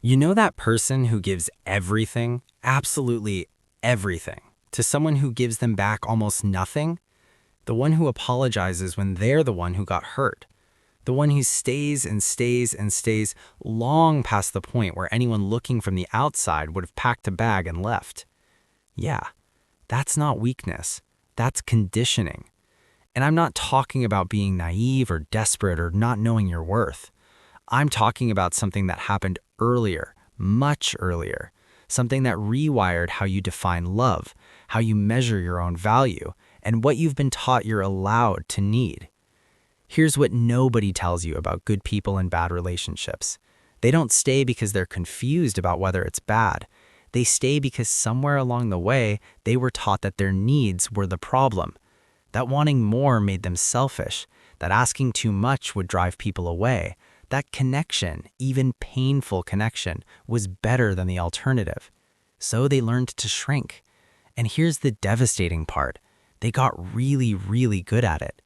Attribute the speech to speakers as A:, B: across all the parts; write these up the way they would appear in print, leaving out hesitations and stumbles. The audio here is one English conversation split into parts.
A: You know that person who gives everything, absolutely everything, to someone who gives them back almost nothing? The one who apologizes when they're the one who got hurt. The one who stays and stays and stays long past the point where anyone looking from the outside would have packed a bag and left. Yeah, that's not weakness. That's conditioning. And I'm not talking about being naive or desperate or not knowing your worth. I'm talking about something that happened earlier, much earlier. Something that rewired how you define love, how you measure your own value, and what you've been taught you're allowed to need. Here's what nobody tells you about good people in bad relationships. They don't stay because they're confused about whether it's bad. They stay because somewhere along the way, they were taught that their needs were the problem, that wanting more made them selfish, that asking too much would drive people away, that connection, even painful connection, was better than the alternative. So they learned to shrink. And here's the devastating part. They got really, really good at it.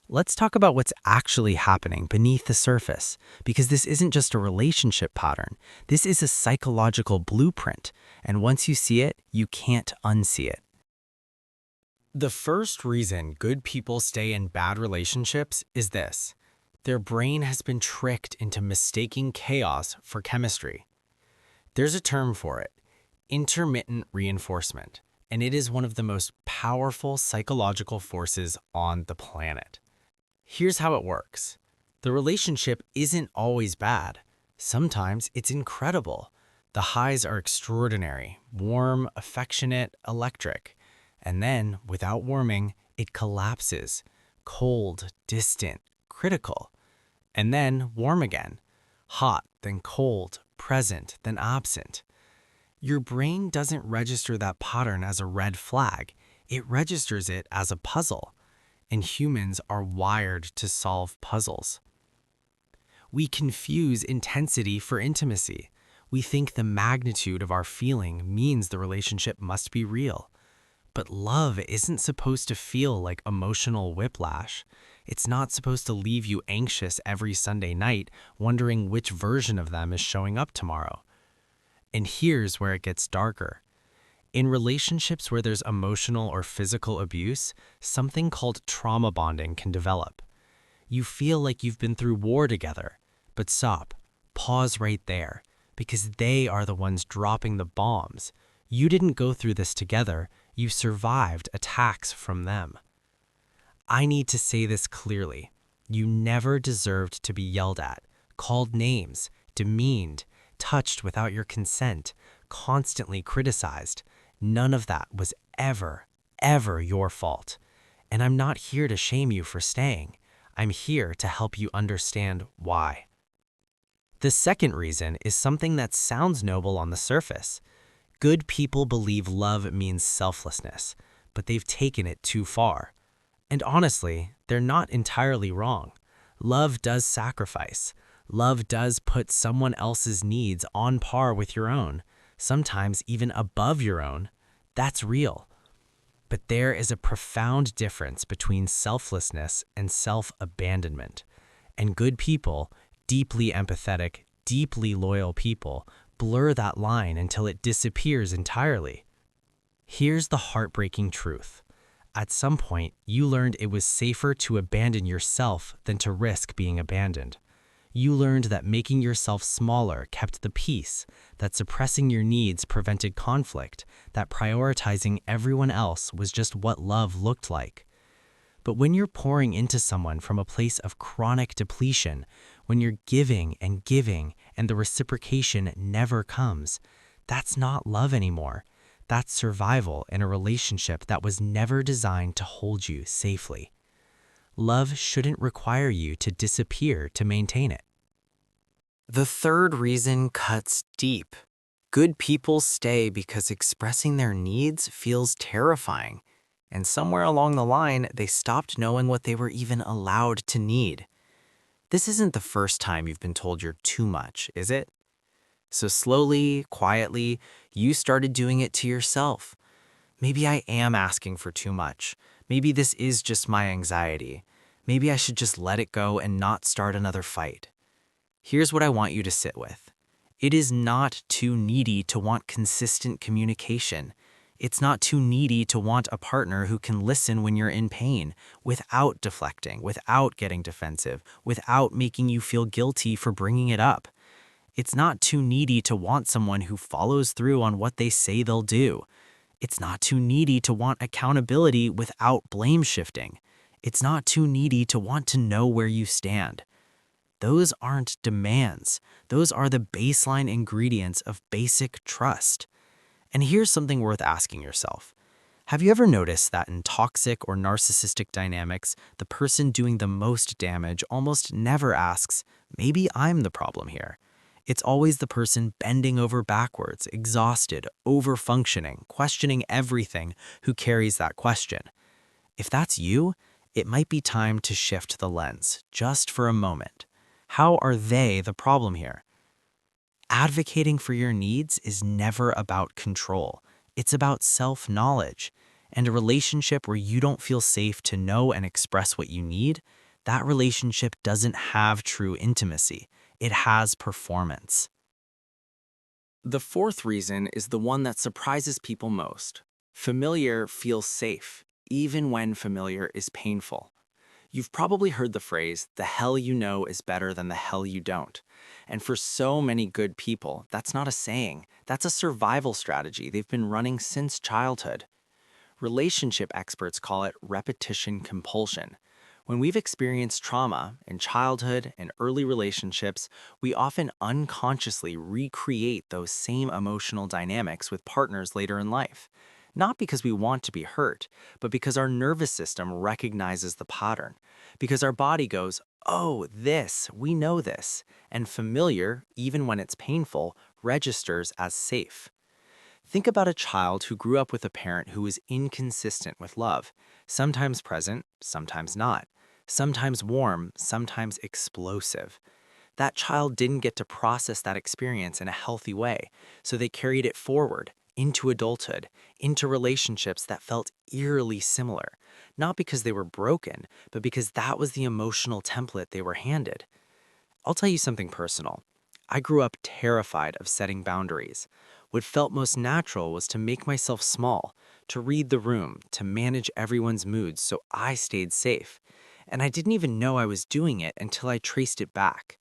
A: Let's talk about what's actually happening beneath the surface, because this isn't just a relationship pattern. This is a psychological blueprint, and once you see it, you can't unsee it. The first reason good people stay in bad relationships is this. Their brain has been tricked into mistaking chaos for chemistry. There's a term for it, intermittent reinforcement, and it is one of the most powerful psychological forces on the planet. Here's how it works. The relationship isn't always bad. Sometimes it's incredible. The highs are extraordinary, warm, affectionate, electric. And then, without warming, it collapses. Cold, distant, critical. And then warm again. Hot, then cold, present, then absent. Your brain doesn't register that pattern as a red flag. It registers it as a puzzle. And humans are wired to solve puzzles. We confuse intensity for intimacy. We think the magnitude of our feeling means the relationship must be real. But love isn't supposed to feel like emotional whiplash. It's not supposed to leave you anxious every Sunday night, wondering which version of them is showing up tomorrow. And here's where it gets darker. In relationships where there's emotional or physical abuse, something called trauma bonding can develop. You feel like you've been through war together, but stop, pause right there, because they are the ones dropping the bombs. You didn't go through this together, you survived attacks from them. I need to say this clearly. You never deserved to be yelled at, called names, demeaned, touched without your consent, constantly criticized. None of that was ever your fault. And I'm not here to shame you for staying. I'm here to help you understand why. The second reason is something that sounds noble on the surface. Good people believe love means selflessness, but they've taken it too far. And honestly, they're not entirely wrong. Love does sacrifice. Love does put someone else's needs on par with your own, sometimes even above your own. That's real. But there is a profound difference between selflessness and self-abandonment. And good people, deeply empathetic, deeply loyal people, blur that line until it disappears entirely. Here's the heartbreaking truth. At some point, you learned it was safer to abandon yourself than to risk being abandoned. You learned that making yourself smaller kept the peace, that suppressing your needs prevented conflict, that prioritizing everyone else was just what love looked like. But when you're pouring into someone from a place of chronic depletion, when you're giving and the reciprocation never comes, that's not love anymore. That's survival in a relationship that was never designed to hold you safely. Love shouldn't require you to disappear to maintain it. The third reason cuts deep. Good people stay because expressing their needs feels terrifying. And somewhere along the line, they stopped knowing what they were even allowed to need. This isn't the first time you've been told you're too much, is it? So slowly, quietly, you started doing it to yourself. Maybe I am asking for too much. Maybe this is just my anxiety. Maybe I should just let it go and not start another fight. Here's what I want you to sit with. It is not too needy to want consistent communication. It's not too needy to want a partner who can listen when you're in pain, without deflecting, without getting defensive, without making you feel guilty for bringing it up. It's not too needy to want someone who follows through on what they say they'll do. It's not too needy to want accountability without blame shifting. It's not too needy to want to know where you stand. Those aren't demands. Those are the baseline ingredients of basic trust. And here's something worth asking yourself. Have you ever noticed that in toxic or narcissistic dynamics, the person doing the most damage almost never asks, maybe I'm the problem here? It's always the person bending over backwards, exhausted, over-functioning, questioning everything who carries that question. If that's you, it might be time to shift the lens, just for a moment. How are they the problem here? Advocating for your needs is never about control. It's about self-knowledge. And a relationship where you don't feel safe to know and express what you need, that relationship doesn't have true intimacy. It has performance. The fourth reason is the one that surprises people most. Familiar feels safe, even when familiar is painful. You've probably heard the phrase, the hell you know is better than the hell you don't. And for so many good people, that's not a saying. That's a survival strategy they've been running since childhood. Relationship experts call it repetition compulsion. When we've experienced trauma in childhood and early relationships, we often unconsciously recreate those same emotional dynamics with partners later in life. Not because we want to be hurt, but because our nervous system recognizes the pattern. Because our body goes, oh, we know this. And familiar, even when it's painful, registers as safe. Think about a child who grew up with a parent who was inconsistent with love, sometimes present, sometimes not, sometimes warm, sometimes explosive. That child didn't get to process that experience in a healthy way, so they carried it forward, into adulthood, into relationships that felt eerily similar, not because they were broken, but because that was the emotional template they were handed. I'll tell you something personal. I grew up terrified of setting boundaries. What felt most natural was to make myself small, to read the room, to manage everyone's moods so I stayed safe. And I didn't even know I was doing it until I traced it back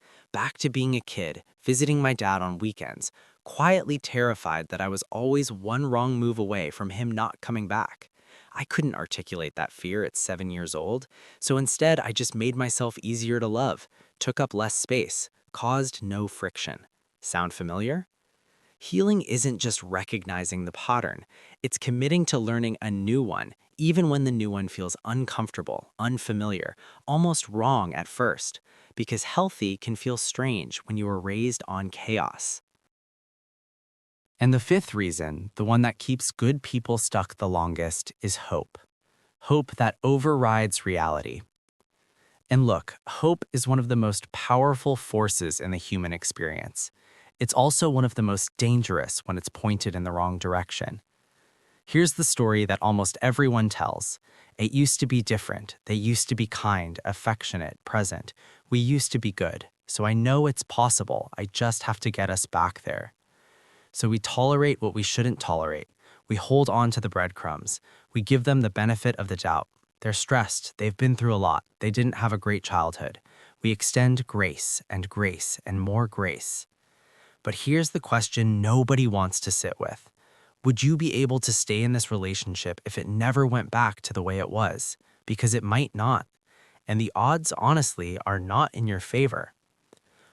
A: to being a kid, visiting my dad on weekends, quietly terrified that I was always one wrong move away from him not coming back. I couldn't articulate that fear at 7 years old, so instead I just made myself easier to love, took up less space, caused no friction. Sound familiar? Healing isn't just recognizing the pattern, it's committing to learning a new one, even when the new one feels uncomfortable, unfamiliar, almost wrong at first, because healthy can feel strange when you were raised on chaos. And the fifth reason, the one that keeps good people stuck the longest, is hope. Hope that overrides reality. And look, hope is one of the most powerful forces in the human experience. It's also one of the most dangerous when it's pointed in the wrong direction. Here's the story that almost everyone tells. It used to be different. They used to be kind, affectionate, present. We used to be good. So I know it's possible. I just have to get us back there. So we tolerate what we shouldn't tolerate. We hold on to the breadcrumbs. We give them the benefit of the doubt. They're stressed. They've been through a lot. They didn't have a great childhood. We extend grace and more grace. But here's the question nobody wants to sit with. Would you be able to stay in this relationship if it never went back to the way it was? Because it might not. And the odds, honestly, are not in your favor.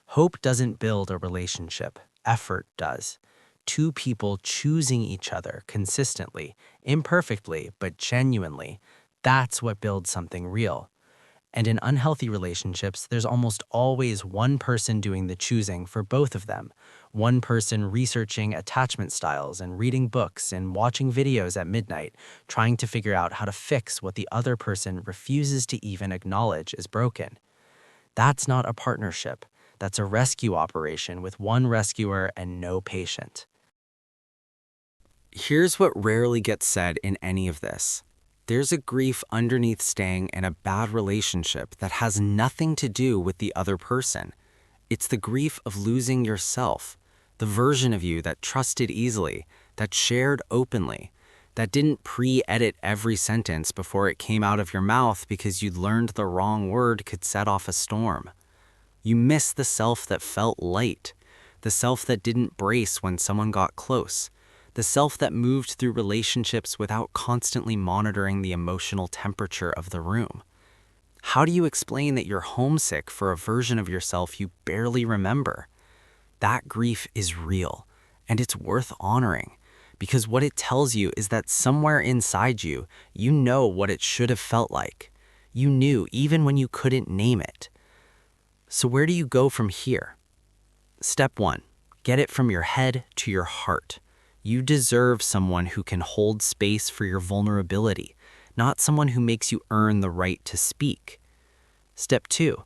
A: Hope doesn't build a relationship. Effort does. Two people choosing each other consistently, imperfectly, but genuinely. That's what builds something real. And in unhealthy relationships, there's almost always one person doing the choosing for both of them. One person researching attachment styles and reading books and watching videos at midnight, trying to figure out how to fix what the other person refuses to even acknowledge is broken. That's not a partnership. That's a rescue operation with one rescuer and no patient. Here's what rarely gets said in any of this. There's a grief underneath staying in a bad relationship that has nothing to do with the other person. It's the grief of losing yourself, the version of you that trusted easily, that shared openly, that didn't pre-edit every sentence before it came out of your mouth because you'd learned the wrong word could set off a storm. You miss the self that felt light, the self that didn't brace when someone got close, the self that moved through relationships without constantly monitoring the emotional temperature of the room. How do you explain that you're homesick for a version of yourself you barely remember? That grief is real, and it's worth honoring, because what it tells you is that somewhere inside you, you know what it should have felt like. You knew even when you couldn't name it. So where do you go from here? Step 1, get it from your head to your heart. You deserve someone who can hold space for your vulnerability, not someone who makes you earn the right to speak. Step 2,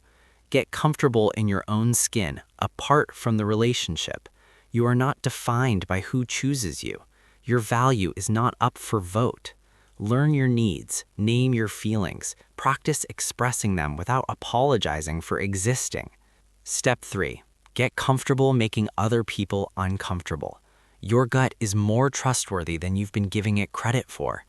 A: get comfortable in your own skin, apart from the relationship. You are not defined by who chooses you. Your value is not up for vote. Learn your needs, name your feelings, practice expressing them without apologizing for existing. Step 3, get comfortable making other people uncomfortable. Your gut is more trustworthy than you've been giving it credit for.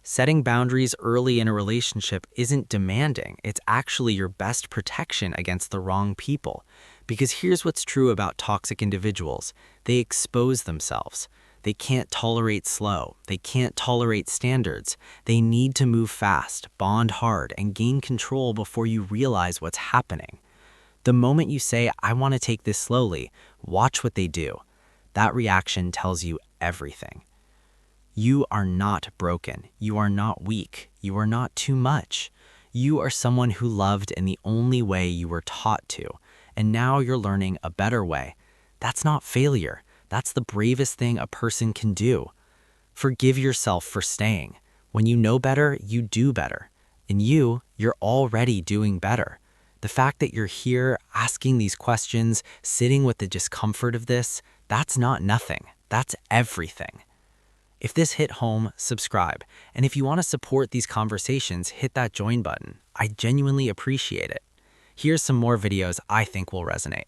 A: Setting boundaries early in a relationship isn't demanding, it's actually your best protection against the wrong people. Because here's what's true about toxic individuals. They expose themselves. They can't tolerate slow. They can't tolerate standards. They need to move fast, bond hard, and gain control before you realize what's happening. The moment you say, I want to take this slowly, watch what they do. That reaction tells you everything. You are not broken. You are not weak. You are not too much. You are someone who loved in the only way you were taught to, and now you're learning a better way. That's not failure. That's the bravest thing a person can do. Forgive yourself for staying. When you know better, you do better. And you're already doing better. The fact that you're here asking these questions, sitting with the discomfort of this, that's not nothing. That's everything. If this hit home, subscribe. And if you want to support these conversations, hit that join button. I genuinely appreciate it. Here's some more videos I think will resonate.